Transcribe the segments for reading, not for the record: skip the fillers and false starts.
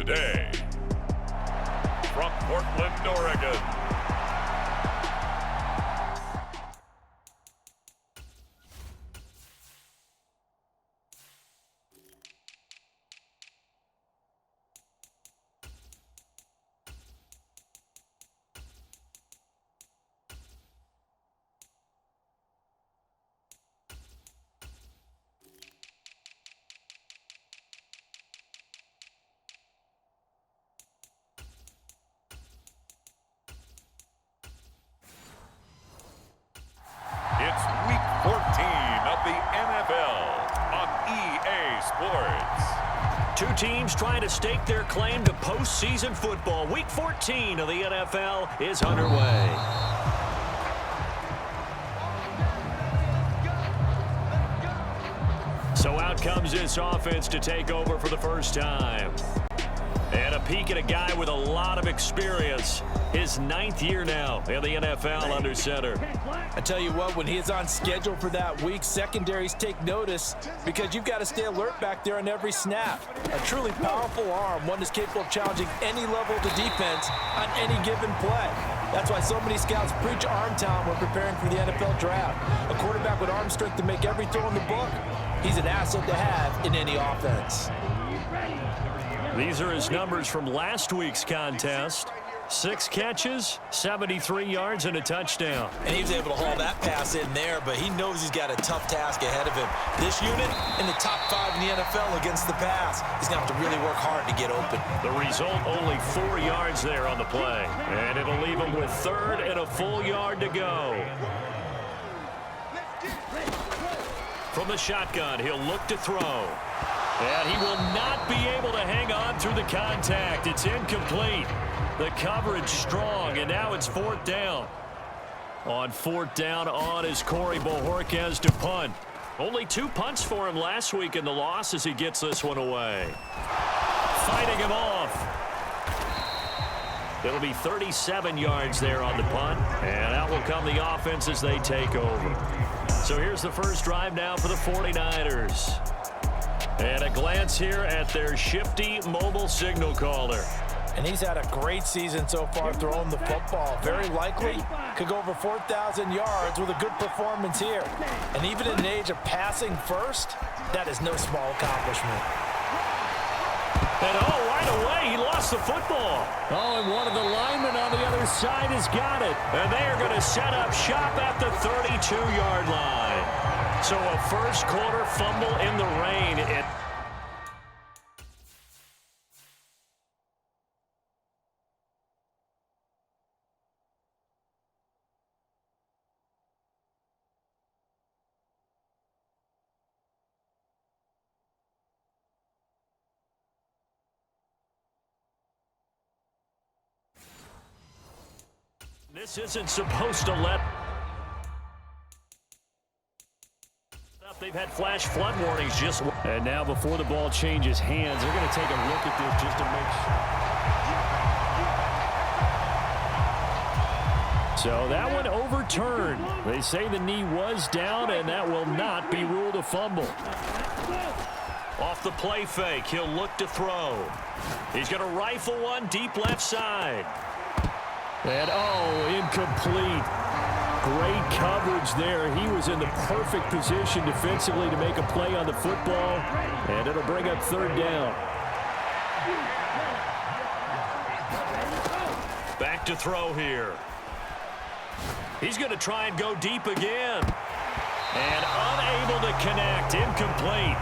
today, from Portland, Oregon, it's Week 14 of the NFL on EA Sports. Two teams trying to stake their claim to postseason football. Week 14 of the NFL is underway. So out comes this offense to take over for the first time. And a peek at a guy with a lot of experience. His 9th year now in the NFL under center. I tell you what, when he is on schedule for that week, secondaries take notice because you've got to stay alert back there on every snap. A truly powerful arm, one that's capable of challenging any level of the defense on any given play. That's why so many scouts preach arm talent when preparing for the NFL draft. A quarterback with arm strength to make every throw in the book, he's an asset to have in any offense. These are his numbers from last week's contest. 6 catches, 73 yards, and a touchdown. And he was able to haul that pass in there, but he knows he's got a tough task ahead of him. This unit in the top 5 in the NFL against the pass. He's going to have to really work hard to get open. The result, only 4 yards there on the play. And it'll leave him with 3rd and a full yard to go. From the shotgun, he'll look to throw. And he will not be able to hang on through the contact. It's incomplete. The coverage strong, and now it's 4th down. On 4th down on is Corey Bojorquez to punt. Only 2 punts for him last week in the loss as he gets this one away. Fighting him off. It'll be 37 yards there on the punt, and out will come the offense as they take over. So here's the first drive now for the 49ers. And a glance here at their shifty mobile signal caller. And he's had a great season so far throwing the football. Very likely could go over 4,000 yards with a good performance here. And even in an age of passing first, that is no small accomplishment. And right away, he lost the football. And one of the linemen on the other side has got it. And they are going to set up shop at the 32-yard line. So a first quarter fumble in the rain. This isn't supposed to let... They've had flash flood warnings just... And now before the ball changes hands, they're going to take a look at this just to make sure. So that one overturned. They say the knee was down, and that will not be ruled a fumble. Off the play fake, he'll look to throw. He's going to rifle one deep left side. And, incomplete. Great coverage there. He was in the perfect position defensively to make a play on the football, and it'll bring up 3rd down. Back to throw here. He's going to try and go deep again. And unable to connect. Incomplete.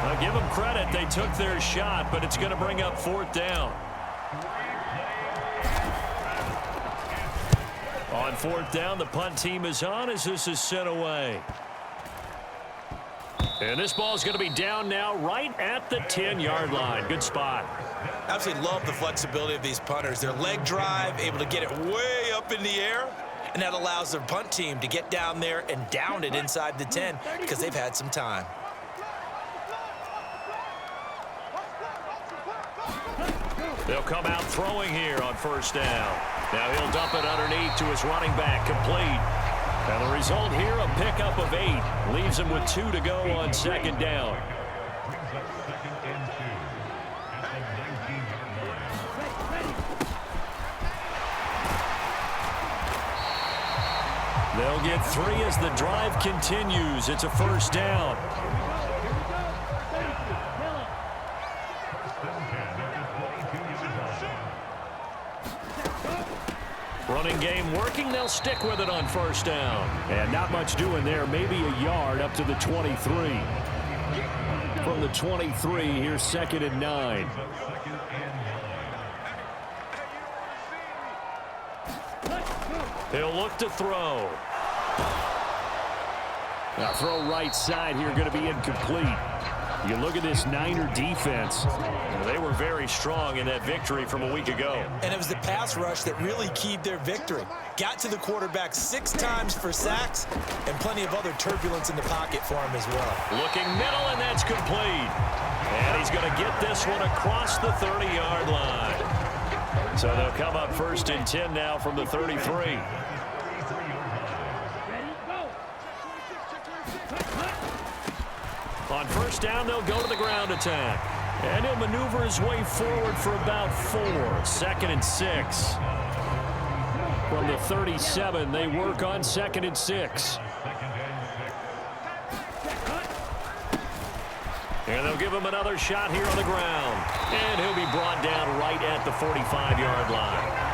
I'll give them credit. They took their shot, but it's going to bring up 4th down. On 4th down, the punt team is on as this is sent away. And this ball is going to be down now right at the 10-yard line. Good spot. Absolutely love the flexibility of these punters. Their leg drive, able to get it way up in the air, and that allows their punt team to get down there and down it inside the 10 because they've had some time. They'll come out throwing here on 1st down. Now he'll dump it underneath to his running back, complete. And the result here, a pickup of 8. Leaves him with 2 to go on 2nd down. They'll get 3 as the drive continues. It's a first down. Running game working. They'll stick with it on first down. And not much doing there. Maybe a yard up to the 23. From the 23, here's 2nd and 9. He'll look to throw. Now throw right side here, going to be incomplete. You look at this Niner defense. They were very strong in that victory from a week ago. And it was the pass rush that really keyed their victory. Got to the quarterback 6 times for sacks and plenty of other turbulence in the pocket for him as well. Looking middle, and that's complete. And he's going to get this one across the 30-yard line. So they'll come up 1st and 10 now from the 33. On first down, they'll go to the ground attack. And he'll maneuver his way forward for about 4. 2nd and 6. From the 37, they work on 2nd and 6. And they'll give him another shot here on the ground. And he'll be brought down right at the 45-yard line.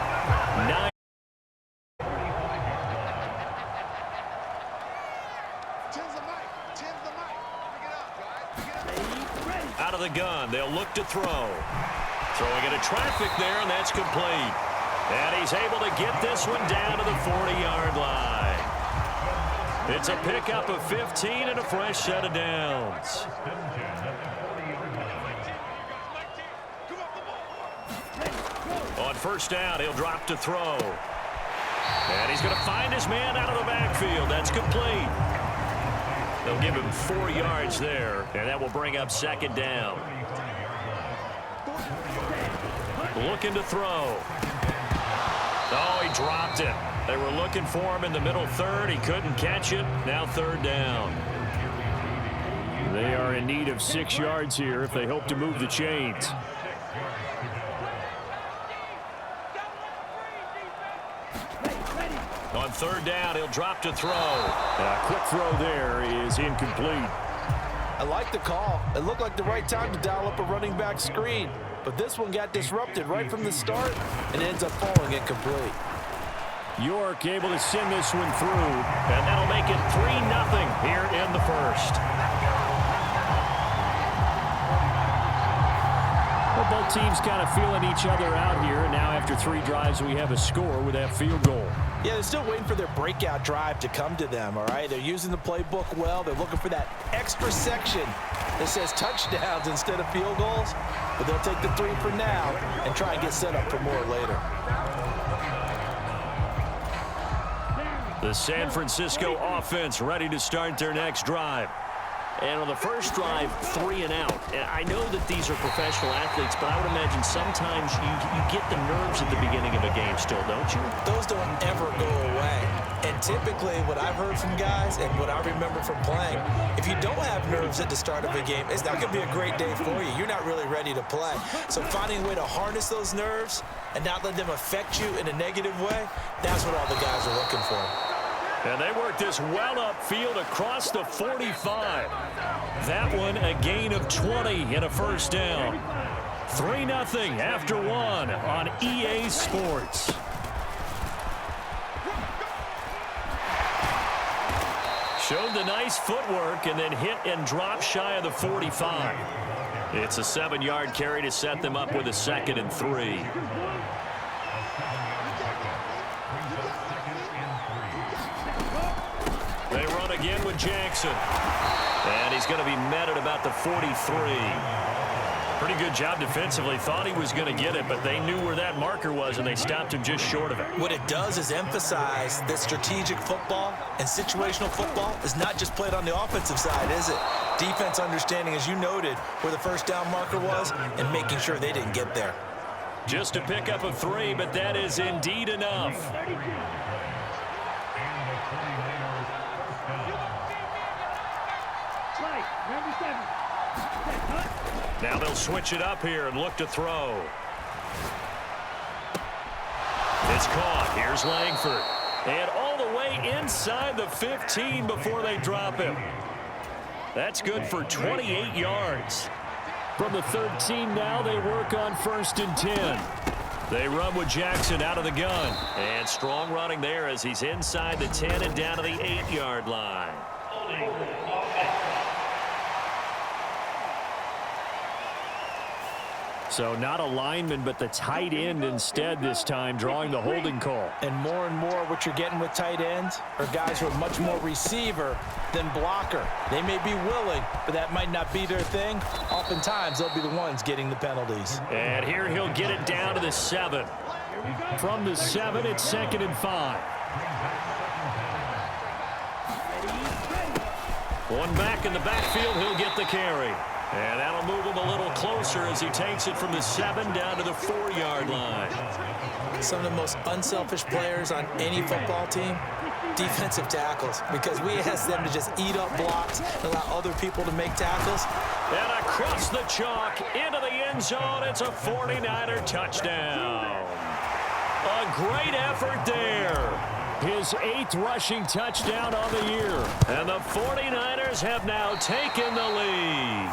Out of the gun, they'll look to throw. Throwing into traffic there, and that's complete. And he's able to get this one down to the 40-yard line. It's a pickup of 15 and a fresh set of downs. On first down, he'll drop to throw. And he's going to find his man out of the backfield. That's complete. They'll give him 4 yards there, and that will bring up 2nd down. Looking to throw. Oh, he dropped it. They were looking for him in the middle third. He couldn't catch it. Now 3rd down. They are in need of 6 yards here if they hope to move the chains. On 3rd down, he'll drop to throw. A quick throw there is incomplete. I like the call. It looked like the right time to dial up a running back screen. But this one got disrupted right from the start and ends up falling incomplete. York able to send this one through. And that'll make it 3-0 here in the first. Well, both teams kind of feeling each other out here. And now after 3 drives, we have a score with that field goal. Yeah, they're still waiting for their breakout drive to come to them, all right? They're using the playbook well. They're looking for that extra section that says touchdowns instead of field goals. But they'll take the 3 for now and try and get set up for more later. The San Francisco offense ready to start their next drive. And on the first drive, 3 and out. And I know that these are professional athletes, but I would imagine sometimes you get the nerves at the beginning of a game still, don't you? Those don't ever go away. And typically what I've heard from guys and what I remember from playing, if you don't have nerves at the start of a game, it's not going to be a great day for you. You're not really ready to play. So finding a way to harness those nerves and not let them affect you in a negative way, that's what all the guys are looking for. And they work this well upfield across the 45. That one a gain of 20 and a first down. 3-0 after 1 on EA Sports. Showed the nice footwork and then hit and drop shy of the 45. It's a 7-yard carry to set them up with a 2nd and 3. They run again with Jackson. And he's going to be met at about the 43. Pretty good job defensively. Thought he was going to get it, but they knew where that marker was, and they stopped him just short of it. What it does is emphasize that strategic football and situational football is not just played on the offensive side, is it? Defense understanding, as you noted, where the first down marker was and making sure they didn't get there. Just a pickup of 3, but that is indeed enough. Now they'll switch it up here and look to throw. It's caught. Here's Langford. And all the way inside the 15 before they drop him. That's good for 28 yards. From the 13 now, they work on 1st and 10. They run with Jackson out of the gun. And strong running there as he's inside the 10 and down to the 8-yard line. So not a lineman, but the tight end instead this time, drawing the holding call. And more what you're getting with tight ends are guys who are much more receiver than blocker. They may be willing, but that might not be their thing. Oftentimes, they'll be the ones getting the penalties. And here he'll get it down to the 7. From the 7, it's 2nd and 5. One back in the backfield, he'll get the carry. And that'll move him a little closer as he takes it from the 7 down to the 4-yard line. Some of the most unselfish players on any football team, defensive tackles, because we ask them to just eat up blocks and allow other people to make tackles. And across the chalk into the end zone, it's a 49er touchdown. A great effort there. His 8th rushing touchdown on the year. And the 49ers have now taken the lead.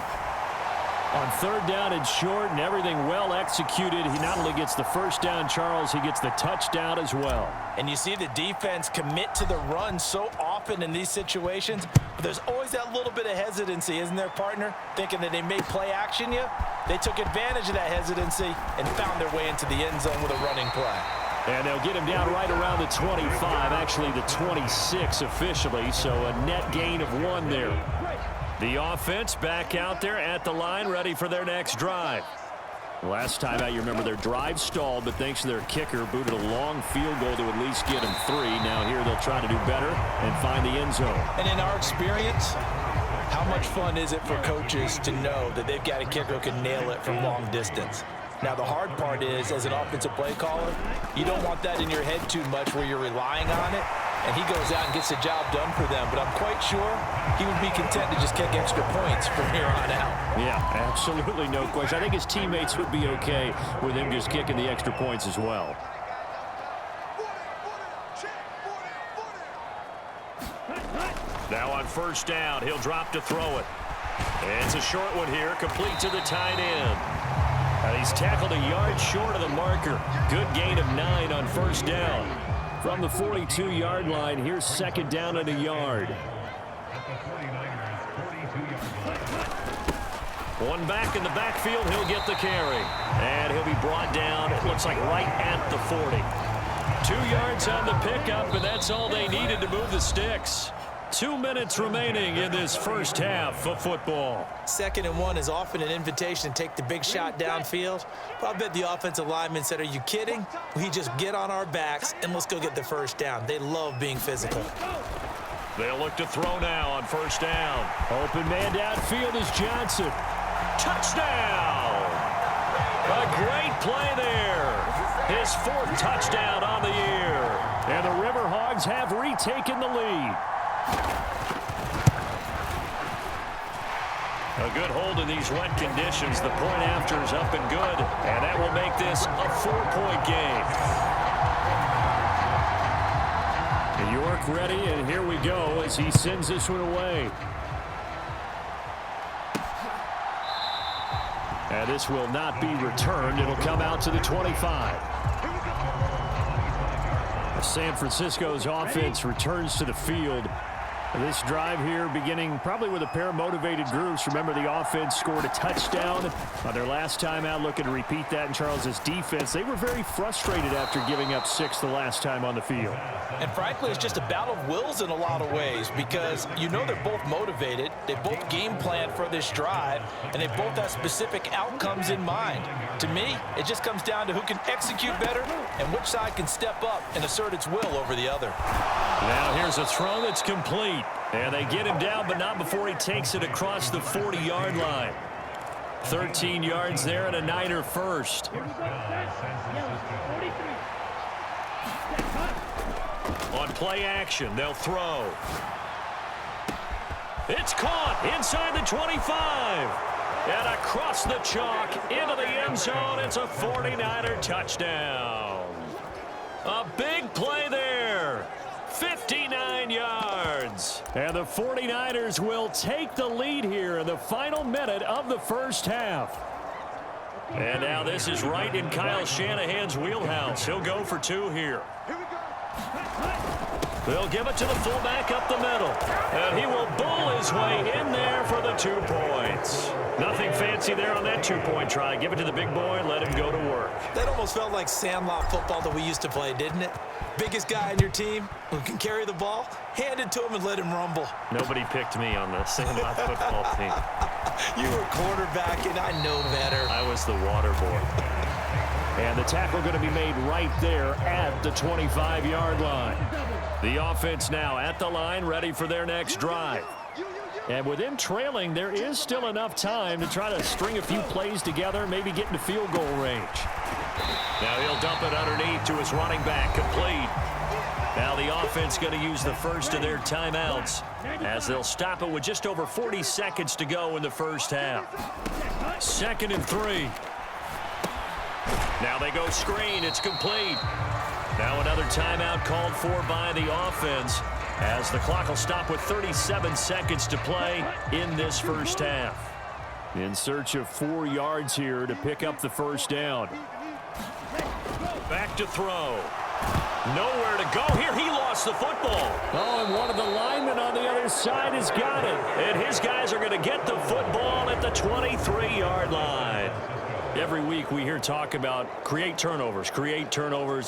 On 3rd down and short and everything well executed, he not only gets the first down, Charles, he gets the touchdown as well. And you see the defense commit to the run so often in these situations, but there's always that little bit of hesitancy, isn't there, partner? Thinking that they may play action you. They took advantage of that hesitancy and found their way into the end zone with a running play. And they'll get him down right around the 25, actually the 26 officially, so a net gain of 1 there. The offense back out there at the line, ready for their next drive. Last time out, you remember their drive stalled, but thanks to their kicker, booted a long field goal to at least get them 3. Now here they'll try to do better and find the end zone. And in our experience, how much fun is it for coaches to know that they've got a kicker who can nail it from long distance? Now, the hard part is, as an offensive play caller, you don't want that in your head too much where you're relying on it, and he goes out and gets the job done for them. But I'm quite sure he would be content to just kick extra points from here on out. Yeah, absolutely no question. I think his teammates would be okay with him just kicking the extra points as well. Now on 1st down, he'll drop to throw it. It's a short one here, complete to the tight end. And he's tackled a yard short of the marker. Good gain of 9 on 1st down. From the 42-yard line, here's 2nd down and a yard. One back in the backfield, he'll get the carry. And he'll be brought down, it looks like right at the 40. 2 yards on the pickup, and that's all they needed to move the sticks. 2 minutes remaining in this first half of football. 2nd and 1 is often an invitation to take the big shot downfield. But I bet the offensive lineman said, are you kidding? We just get on our backs and let's go get the first down. They love being physical. They'll look to throw now on 1st down. Open man downfield is Johnson. Touchdown! A great play there. His 4th touchdown on the year. And the Riverhogs have retaken the lead. A good hold in these wet conditions. The point after is up and good, and that will make this a 4-point game. York ready, and here we go as he sends this one away. And this will not be returned. It'll come out to the 25. San Francisco's offense returns to the field. This drive here beginning probably with a pair of motivated groups. Remember, the offense scored a touchdown on their last time out. Looking to repeat that in Charles's defense. They were very frustrated after giving up 6 the last time on the field. And frankly, it's just a battle of wills in a lot of ways because you know they're both motivated. They both game plan for this drive, and they both have specific outcomes in mind. To me, it just comes down to who can execute better and which side can step up and assert its will over the other. Now here's a throw that's complete. And they get him down, but not before he takes it across the 40-yard line. 13 yards there and a Niner first. On play action, they'll throw. It's caught inside the 25. And across the chalk into the end zone. It's a 49er touchdown. A big play there. 59 yards. And the 49ers will take the lead here in the final minute of the first half. And now this is right in Kyle Shanahan's wheelhouse. He'll go for 2 here. They'll give it to the fullback up the middle. And he will bull his way in there for the 2 points. Nothing fancy there on that 2-point try. Give it to the big boy, let him go to work. That almost felt like Sandlot football that we used to play, didn't it? Biggest guy on your team who can carry the ball, hand it to him and let him rumble. Nobody picked me on the Sandlot football team. You were quarterback, and I know better. I was the water boy. And the tackle going to be made right there at the 25-yard line. The offense now at the line, ready for their next drive. And with him trailing, there is still enough time to try to string a few plays together, maybe get into field goal range. Now he'll dump it underneath to his running back, complete. Now the offense going to use the first of their timeouts as they'll stop it with just over 40 seconds to go in the first half. 2nd and 3. Now they go screen. It's complete. Now another timeout called for by the offense as the clock will stop with 37 seconds to play in this first half. In search of 4 yards here to pick up the first down. Back to throw. Nowhere to go here. He lost the football. Oh, and one of the linemen on the other side has got it. And his guys are going to get the football at the 23-yard line. Every week we hear talk about create turnovers.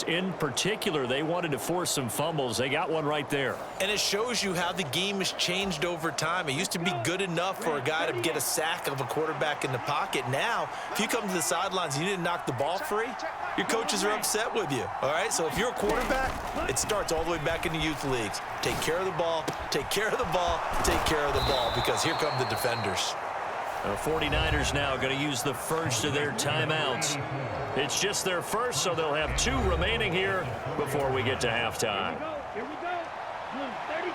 In particular, they wanted to force some fumbles. They got one right there. And it shows you how the game has changed over time. It used to be good enough for a guy to get a sack of a quarterback in the pocket. Now, if you come to the sidelines and you didn't knock the ball free, your coaches are upset with you. All right? So if you're a quarterback, it starts all the way back in the youth leagues. Take care of the ball, take care of the ball, take care of the ball, because here come the defenders. The 49ers now going to use the first of their timeouts. It's just their first, so they'll have 2 remaining here before we get to halftime. Here we go. 32.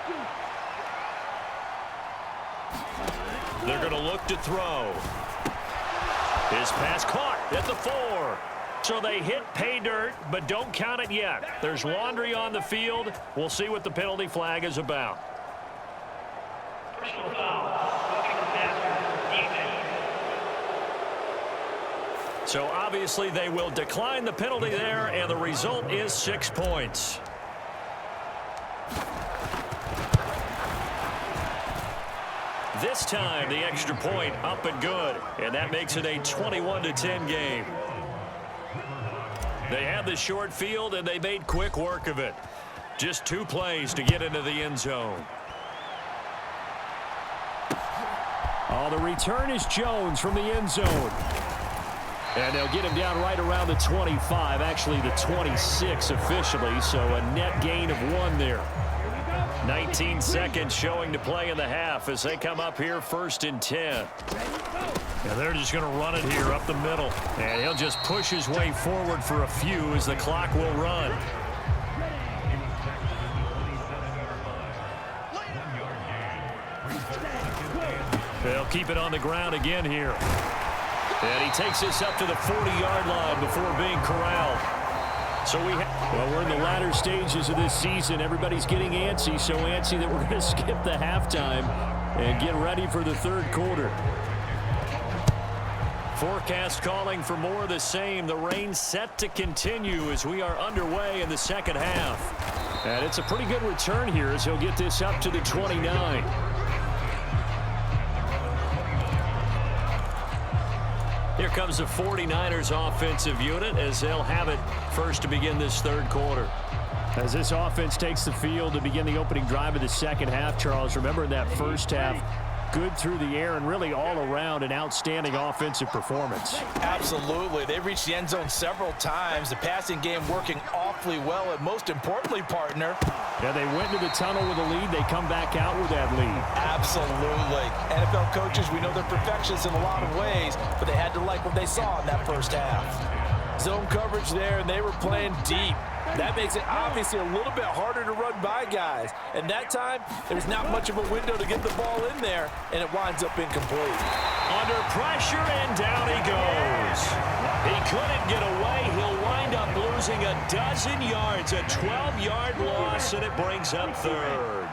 They're going to look to throw. His pass caught at the 4. So they hit pay dirt, but don't count it yet. There's laundry on the field. We'll see what the penalty flag is about. Personal foul. So obviously they will decline the penalty there, and the result is 6 points. This time the extra point up and good, and that makes it a 21-10 game. They had the short field, and they made quick work of it. Just 2 plays to get into the end zone. Oh, the return is Jones from the end zone. And they'll get him down right around the 25, actually the 26 officially, so a net gain of 1 there. 19 seconds showing to play in the half as they come up here 1st and 10. And they're just going to run it here up the middle. And he'll just push his way forward for a few as the clock will run. They'll keep it on the ground again here. And he takes this up to the 40-yard line before being corralled. So well, we're in the latter stages of this season. Everybody's getting antsy, so antsy that we're going to skip the halftime and get ready for the 3rd quarter. Forecast calling for more of the same. The rain set to continue as we are underway in the 2nd half. And it's a pretty good return here as he'll get this up to the 29. Here comes the 49ers offensive unit as they'll have it first to begin this 3rd quarter. As this offense takes the field to begin the opening drive of the 2nd half, Charles, remember in that first half, good through the air and really all around an outstanding offensive performance. Absolutely. They reached the end zone several times. The passing game working awfully well, and most importantly, partner. Yeah, they went to the tunnel with a lead. They come back out with that lead. Absolutely. NFL coaches, we know they're perfectionists in a lot of ways, but they had to like what they saw in that first half. Zone coverage there, and they were playing deep. That makes it obviously a little bit harder to run by guys. And that time, there's not much of a window to get the ball in there, and it winds up incomplete. Under pressure, and down he goes. He couldn't get away. He'll wind up losing a dozen yards, a 12-yard loss, and it brings up third.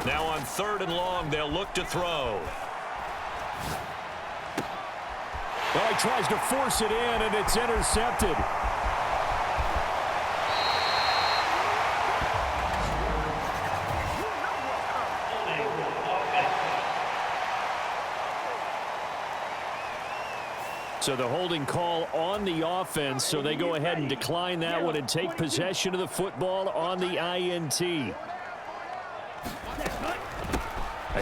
Now on 3rd and long, they'll look to throw. Well, he tries to force it in, and it's intercepted. So the holding call on the offense, so they go ahead and decline that one and take possession of the football on the INT.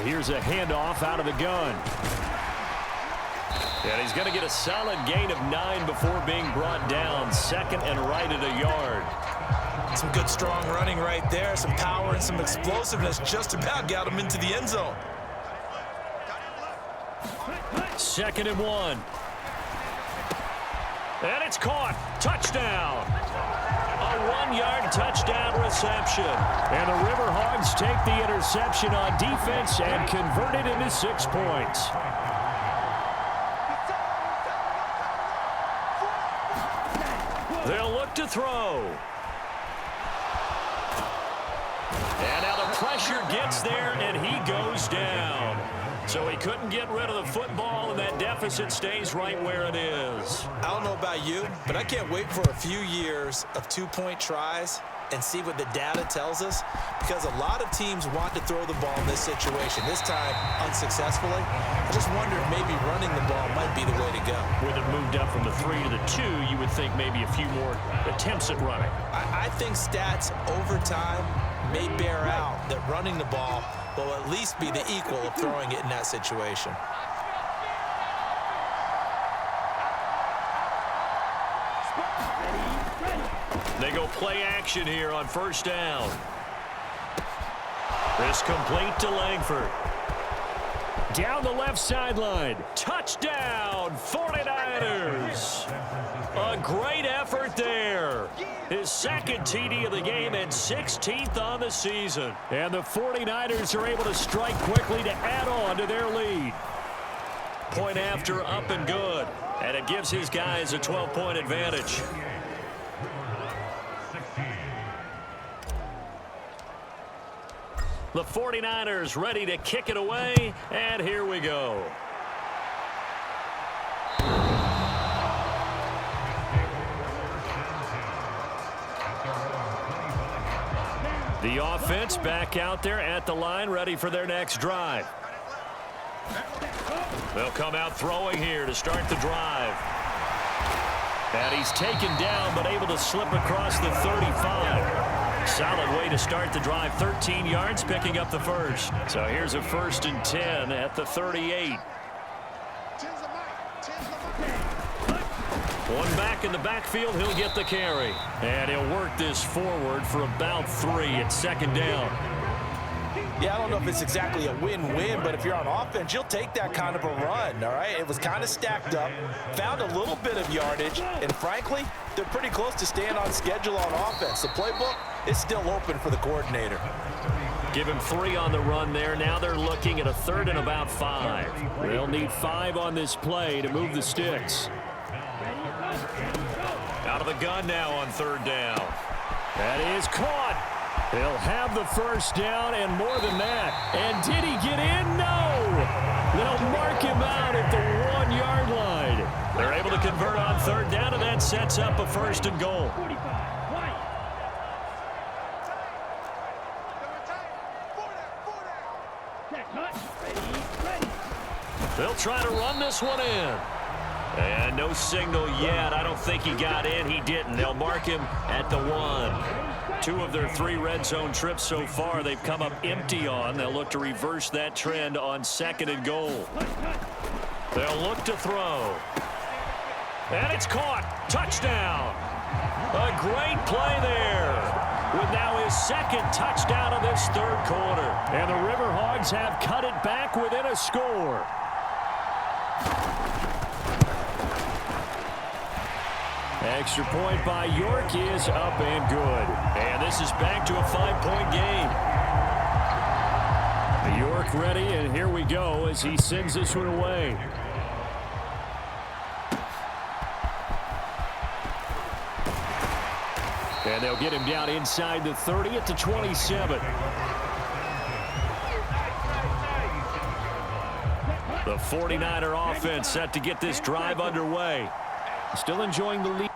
Here's a handoff out of the gun. And he's going to get a solid gain of 9 before being brought down. 2nd and right at a yard. Some good strong running right there. Some power and some explosiveness just about got him into the end zone. 2nd and 1. And it's caught. Touchdown. A 1-yard touchdown reception. And the Riverhogs take the interception on defense and convert it into 6 points. They'll look to throw. And now the pressure gets there, and he goes down. So he couldn't get rid of the football, and that deficit stays right where it is. I don't know about you, but I can't wait for a few years of 2-point tries and see what the data tells us, because a lot of teams want to throw the ball in this situation, this time unsuccessfully. I just wonder if maybe running the ball might be the way to go. With it moved up from the 3 to the 2, you would think maybe a few more attempts at running. I think stats over time may bear out that running the ball will at least be the equal of throwing it in that situation. They go play action here on 1st down. This complete to Langford. Down the left sideline. Touchdown, 49ers. A great effort there. His 2nd TD of the game and 16th on the season. And the 49ers are able to strike quickly to add on to their lead. Point after, up and good. And it gives his guys a 12-point advantage. The 49ers ready to kick it away, and here we go. The offense back out there at the line, ready for their next drive. They'll come out throwing here to start the drive. And he's taken down, but able to slip across the 35. Solid way to start the drive. 13 yards, picking up the first. So here's a 1st and 10 at the 38. One back in the backfield, he'll get the carry. And he'll work this forward for about 3 at 2nd down. Yeah, I don't know if it's exactly a win-win, but if you're on offense, you'll take that kind of a run, all right? It was kind of stacked up, found a little bit of yardage, and frankly, they're pretty close to staying on schedule on offense. The playbook is still open for the coordinator. Give him 3 on the run there. Now they're looking at a 3rd and about 5. They'll need 5 on this play to move the sticks. Out of the gun now on 3rd down. That is caught. They'll have the 1st down and more than that. And did he get in? No. They'll mark him out at the 1-yard line. They're able to convert on 3rd down, and that sets up a 1st and goal. They'll try to run this one in. And no signal yet. I don't think he got in. He didn't. They'll mark him at the 1. 2 of their 3 red zone trips so far they've come up empty on. They'll look to reverse that trend on 2nd and goal. They'll look to throw. And it's caught. Touchdown. A great play there. With now his 2nd touchdown of this 3rd quarter. And the Riverhogs have cut it back within a score. Extra point by York is up and good. And this is back to a 5-point game. York ready, and here we go as he sends this one away. And they'll get him down inside the 30 at the 27. The 49er offense set to get this drive underway. Still enjoying the lead.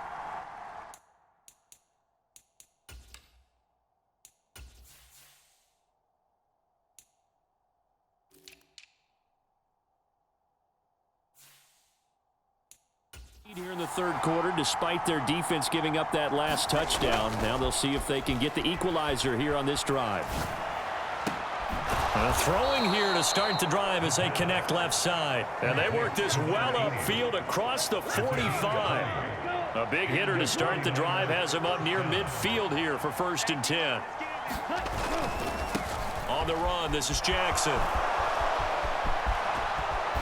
Here in the third quarter, despite their defense giving up that last touchdown. Now they'll see if they can get the equalizer here on this drive. Throwing here to start the drive as they connect left side. And they work this well upfield across the 45. A big hitter to start the drive has him up near midfield here for 1st and 10. On the run, this is Jackson.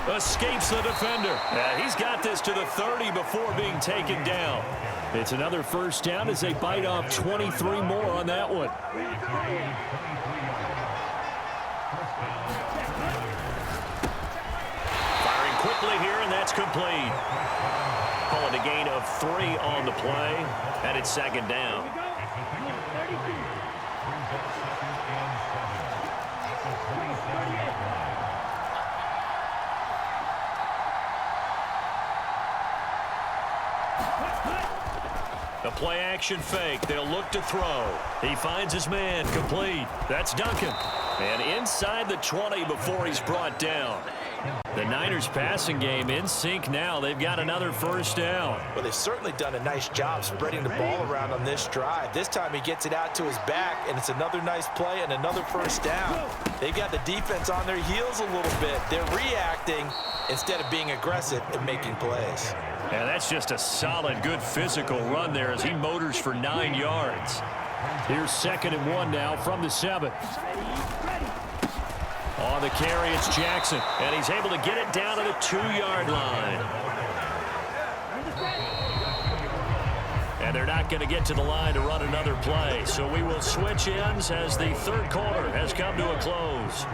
Escapes the defender. He's got this to the 30 before being taken down. It's another first down as they bite off 23 more on that one. Firing quickly here, and that's complete. Call it a gain of 3 on the play, and it's 2nd down. The play action fake. They'll look to throw. He finds his man complete. That's Duncan. And inside the 20 before he's brought down. The Niners passing game in sync now. They've got another first down. Well, they've certainly done a nice job spreading the ball around on this drive. This time he gets it out to his back, and it's another nice play and another first down. They've got the defense on their heels a little bit. They're reacting instead of being aggressive and making plays. And that's just a solid, good physical run there as he motors for 9 yards. Here's 2nd and 1 now from the 7. On the carry, it's Jackson. And he's able to get it down to the 2-yard line. And they're not going to get to the line to run another play. So we will switch ends as the third quarter has come to a close.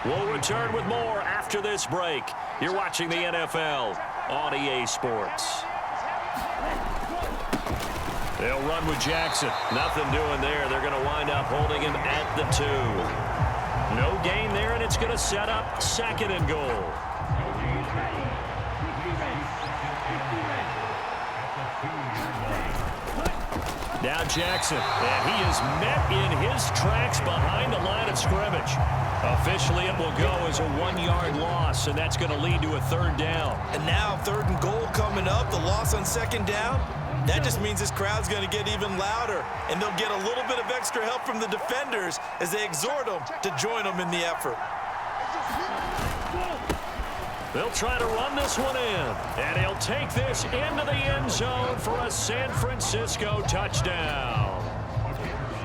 We'll return with more after this break. You're watching the NFL on EA Sports. They'll run with Jackson. Nothing doing there. They're going to wind up holding him at the 2. No gain there, and it's going to set up 2nd and goal. Now Jackson, and he is met in his tracks behind the line of scrimmage. Officially, it will go as a 1-yard loss, and that's going to lead to a 3rd down. And now 3rd and goal coming up, the loss on 2nd down. That just means this crowd's going to get even louder, and they'll get a little bit of extra help from the defenders as they exhort them to join them in the effort. They'll try to run this one in, and he'll take this into the end zone for a San Francisco touchdown.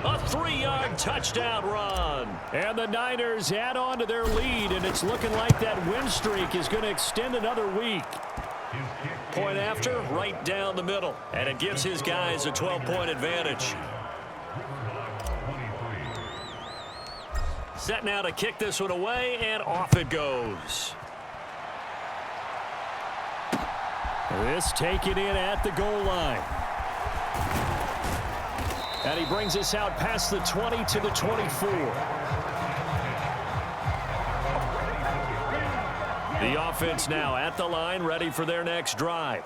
A 3-yard touchdown run. And the Niners add on to their lead, and it's looking like that win streak is going to extend another week. Point after, right down the middle. And it gives his guys a 12-point advantage. Set now to kick this one away, and off it goes. This taken in at the goal line. And he brings us out past the 20 to the 24. The offense now at the line, ready for their next drive.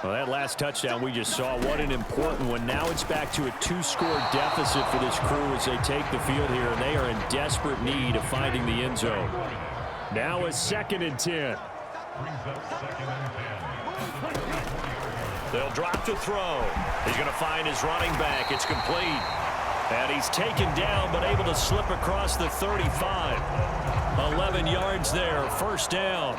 Well, that last touchdown we just saw, what an important one. Now it's back to a 2-score deficit for this crew as they take the field here, and they are in desperate need of finding the end zone. Now it's 2nd and 10. They'll drop to throw. He's going to find his running back. It's complete. And he's taken down but able to slip across the 35. 11 yards there, 1st down.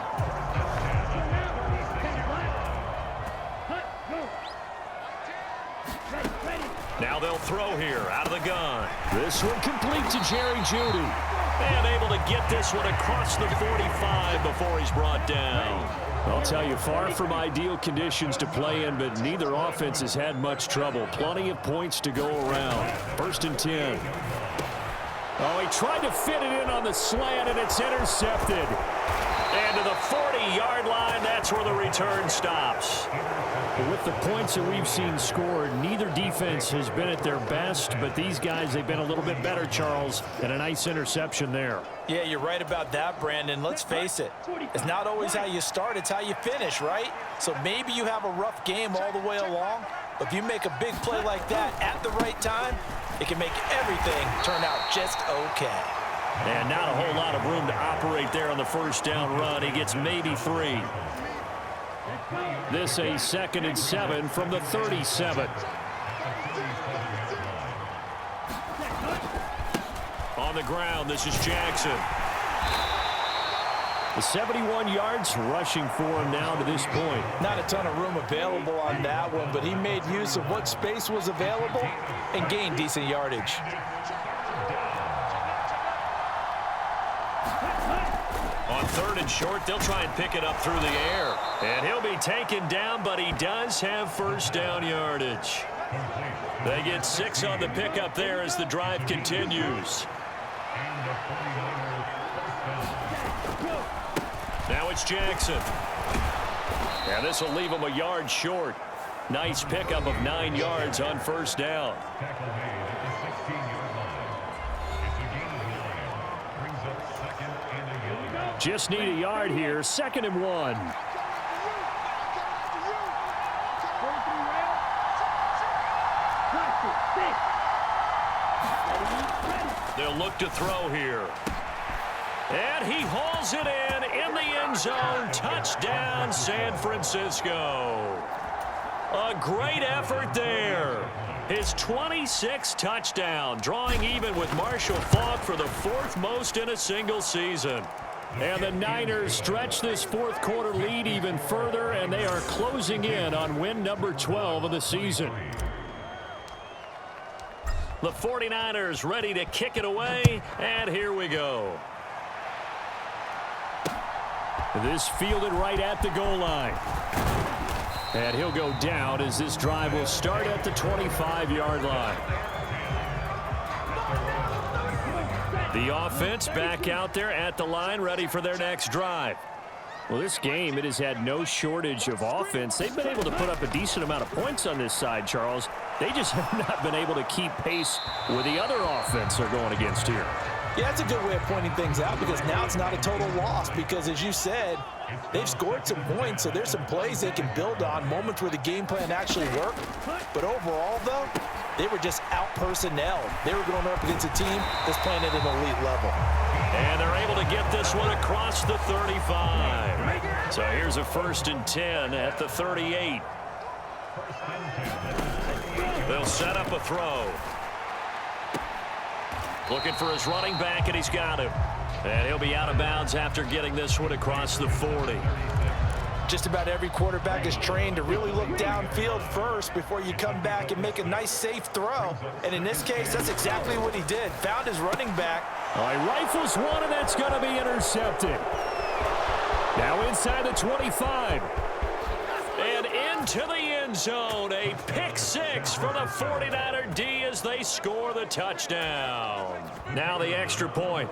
Now they'll throw here out of the gun. This one complete to Jerry Jeudy. And able to get this one across the 45 before he's brought down. I'll tell you, far from ideal conditions to play in, but neither offense has had much trouble. Plenty of points to go around. 1st and 10. Oh, he tried to fit it in on the slant, and it's intercepted. And to the 40-yard line, that that's where the return stops. With the points that we've seen scored, neither defense has been at their best, but these guys, they've been a little bit better, Charles, and a nice interception there. Yeah, you're right about that, Brandon. Let's face it, it's not always how you start, it's how you finish, right? So maybe you have a rough game all the way along, but if you make a big play like that at the right time, it can make everything turn out just okay. And not a whole lot of room to operate there on the first down run. He gets maybe 3. This a 2nd and 7 from the 37. On the ground, this is Jackson. The 71 yards rushing for him now to this point. Not a ton of room available on that one, but he made use of what space was available and gained decent yardage. On 3rd and short, they'll try and pick it up through the air. And he'll be taken down, but he does have first down yardage. They get 6 on the pickup there as the drive continues. Now it's Jackson. And this will leave him a yard short. Nice pickup of 9 yards on first down. Just need a yard here. 2nd and 1. They'll look to throw here. And he hauls it in the end zone. Touchdown, San Francisco. A great effort there. His 26th touchdown, drawing even with Marshall Faulk for the 4th most in a single season. And the Niners stretch this 4th quarter lead even further, and they are closing in on win number 12 of the season. The 49ers ready to kick it away, and here we go. This fielded right at the goal line. And he'll go down as this drive will start at the 25-yard line. The offense back out there at the line, ready for their next drive. Well, this game, it has had no shortage of offense. They've been able to put up a decent amount of points on this side, Charles. They just have not been able to keep pace with the other offense they're going against here. Yeah, that's a good way of pointing things out because now it's not a total loss because, as you said, they've scored some points, so there's some plays they can build on, moments where the game plan actually worked. But overall, though, they were just out-personnel. They were going up against a team that's playing at an elite level. And they're able to get this one across the 35. So here's a 1st and 10 at the 38. They'll set up a throw. Looking for his running back, and he's got him. And he'll be out of bounds after getting this one across the 40. Just about every quarterback is trained to really look downfield first before you come back and make a nice, safe throw. And in this case, that's exactly what he did. Found his running back. All right, rifles one, and that's going to be intercepted. Now inside the 25. And into the end zone. A pick 6 for the 49er D as they score the touchdown. Now the extra point.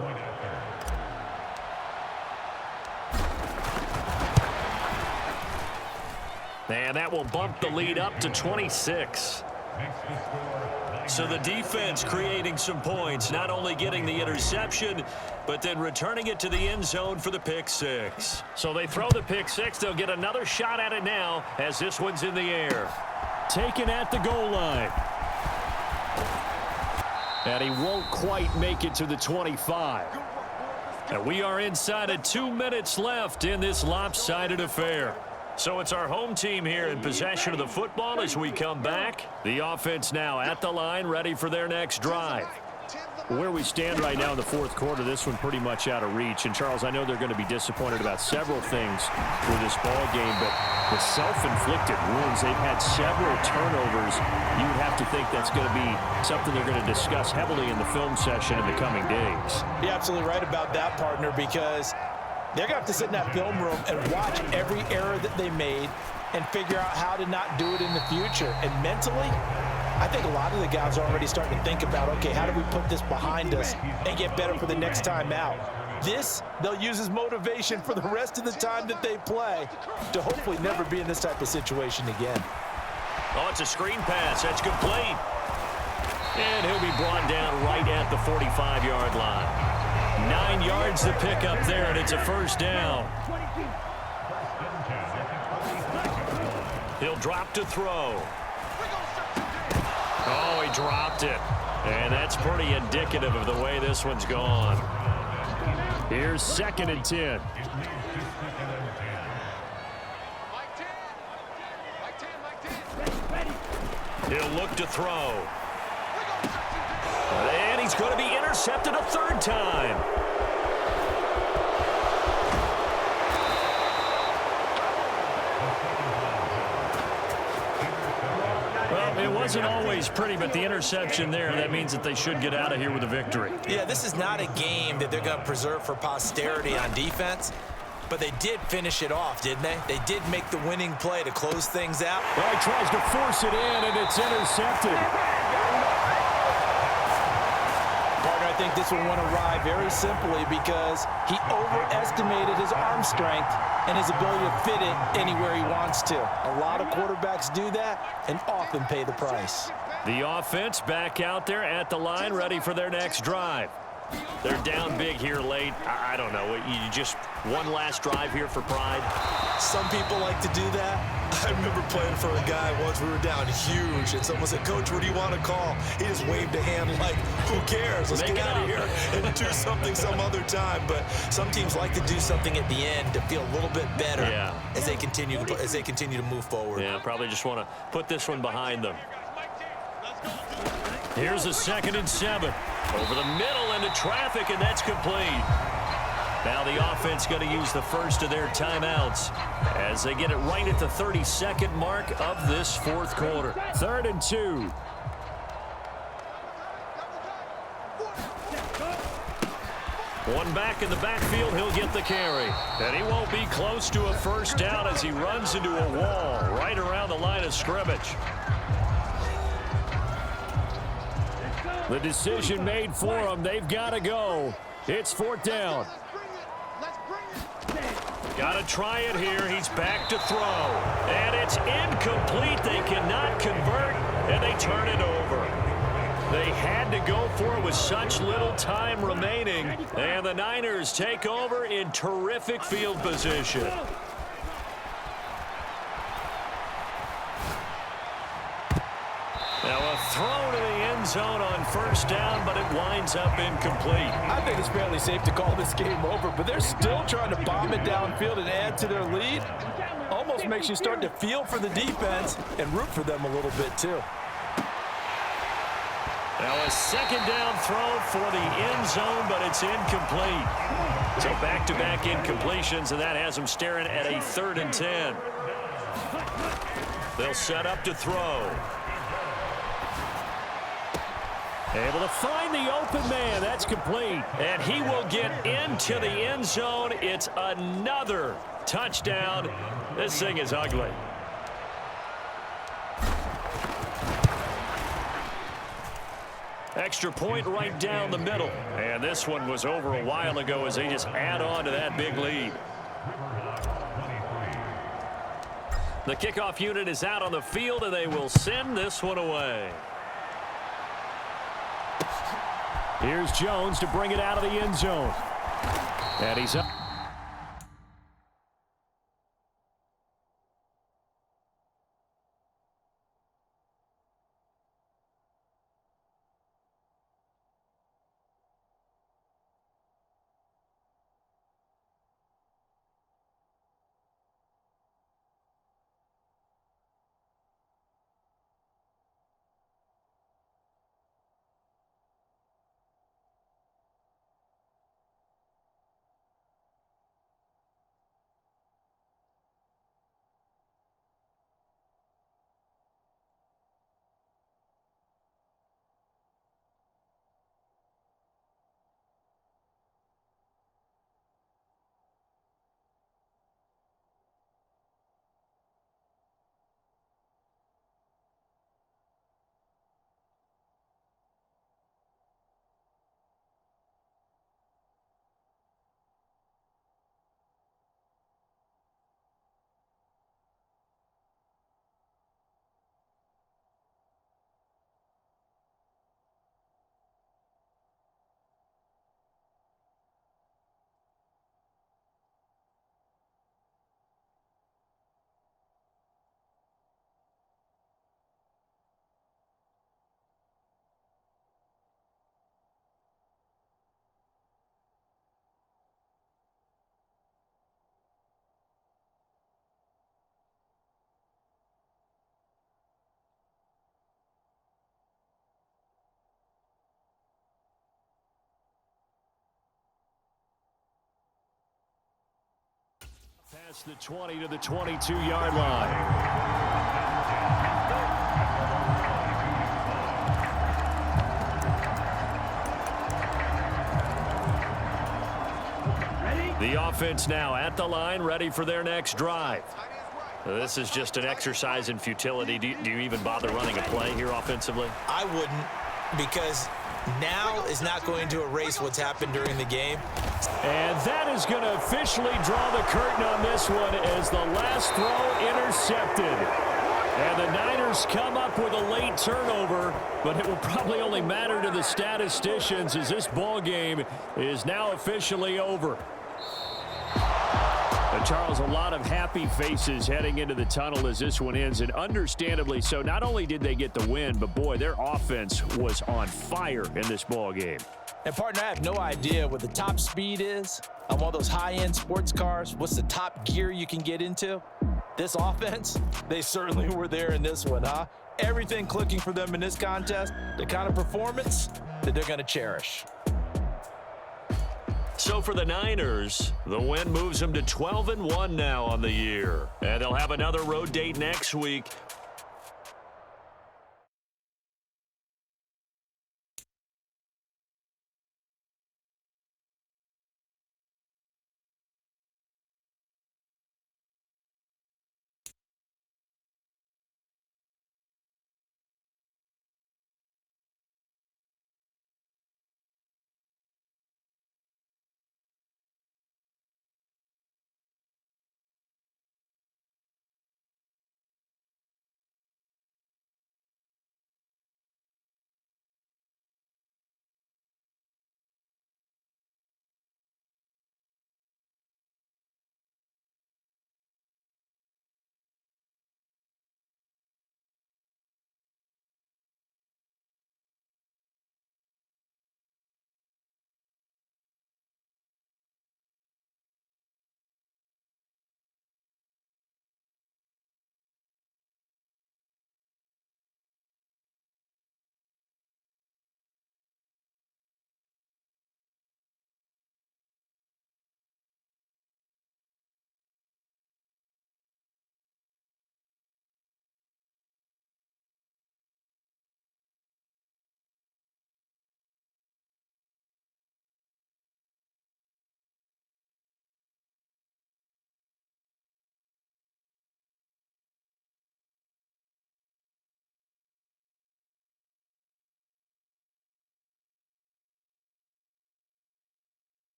And that will bump the lead up to 26. So the defense creating some points, not only getting the interception, but then returning it to the end zone for the pick 6. So they throw the pick 6. They'll get another shot at it now as this one's in the air. Taken at the goal line. And he won't quite make it to the 25. And we are inside of 2 minutes left in this lopsided affair. So it's our home team here in possession of the football as we come back. The offense now at the line, ready for their next drive. Where we stand right now in the 4th quarter, this one pretty much out of reach. And, Charles, I know they're going to be disappointed about several things with this ball game, but the self-inflicted wounds, they've had several turnovers. You would have to think that's going to be something they're going to discuss heavily in the film session in the coming days. You're absolutely right about that, partner, because they're going to have to sit in that film room and watch every error that they made and figure out how to not do it in the future. And mentally, I think a lot of the guys are already starting to think about, okay, how do we put this behind us and get better for the next time out? This, they'll use as motivation for the rest of the time that they play to hopefully never be in this type of situation again. Oh, it's a screen pass. That's complete. And he'll be brought down right at the 45-yard line. 9 yards to pick up there, and it's a first down. He'll drop to throw. Oh, he dropped it. And that's pretty indicative of the way this one's gone. Here's 2nd and 10. He'll look to throw. And he's going to be intercepted a 3rd time. Well, it wasn't always pretty, but the interception there, that means that they should get out of here with a victory. Yeah, this is not a game that they're going to preserve for posterity on defense, but they did finish it off, didn't they? They did make the winning play to close things out. Well, he tries to force it in, and it's intercepted. Partner, I think this one went awry very simply because he overestimated his arm strength and his ability to fit it anywhere he wants to. A lot of quarterbacks do that and often pay the price. The offense back out there at the line, ready for their next drive. They're down big here late. I don't know. You just one last drive here for pride. Some people like to do that. I remember playing for a guy once. We were down huge, and someone said, "Coach, what do you want to call?" He just waved a hand like, "Who cares? Let's get out of here and do something some other time." But some teams like to do something at the end to feel a little bit better as they continue to move forward. Yeah, probably just want to put this one behind them. Here's a 2nd and 7. Over the middle into traffic, and that's complete. Now the offense going to use the first of their timeouts as they get it right at the 32nd mark of this 4th quarter. 3rd and 2. One back in the backfield, he'll get the carry. And he won't be close to a first down as he runs into a wall right around the line of scrimmage. The decision made for them. They've got to go. It's 4th down. Got to try it here. He's back to throw. And it's incomplete. They cannot convert, and they turn it over. They had to go for it with such little time remaining. And the Niners take over in terrific field position. Now a throw to the end zone on first down, but it winds up incomplete. I think it's fairly safe to call this game over, but they're still trying to bomb it downfield and add to their lead. Almost makes you start to feel for the defense and root for them a little bit too. Now a 2nd down throw for the end zone, but it's incomplete. So back-to-back incompletions, and that has them staring at a 3rd and 10. They'll set up to throw. Able to find the open man. That's complete. And he will get into the end zone. It's another touchdown. This thing is ugly. Extra point right down the middle. And this one was over a while ago as they just add on to that big lead. The kickoff unit is out on the field, and they will send this one away. Here's Jones to bring it out of the end zone. And he's up. Past the 20 to the 22-yard line. The offense now at the line, ready for their next drive. This is just an exercise in futility. Do you even bother running a play here offensively? I wouldn't, because now is not going to erase what's happened during the game. And that is going to officially draw the curtain on this one as the last throw intercepted. And the Niners come up with a late turnover, but it will probably only matter to the statisticians as this ball game is now officially over. And Charles, a lot of happy faces heading into the tunnel as this one ends, and understandably so. Not only did they get the win, but boy, their offense was on fire in this ball game. And partner, I have no idea what the top speed is on one of those high-end sports cars. What's the top gear you can get into? This offense, they certainly were there in this one, huh? Everything clicking for them in this contest, the kind of performance that they're going to cherish. So for the Niners, the win moves them to 12-1 now on the year. And they'll have another road date next week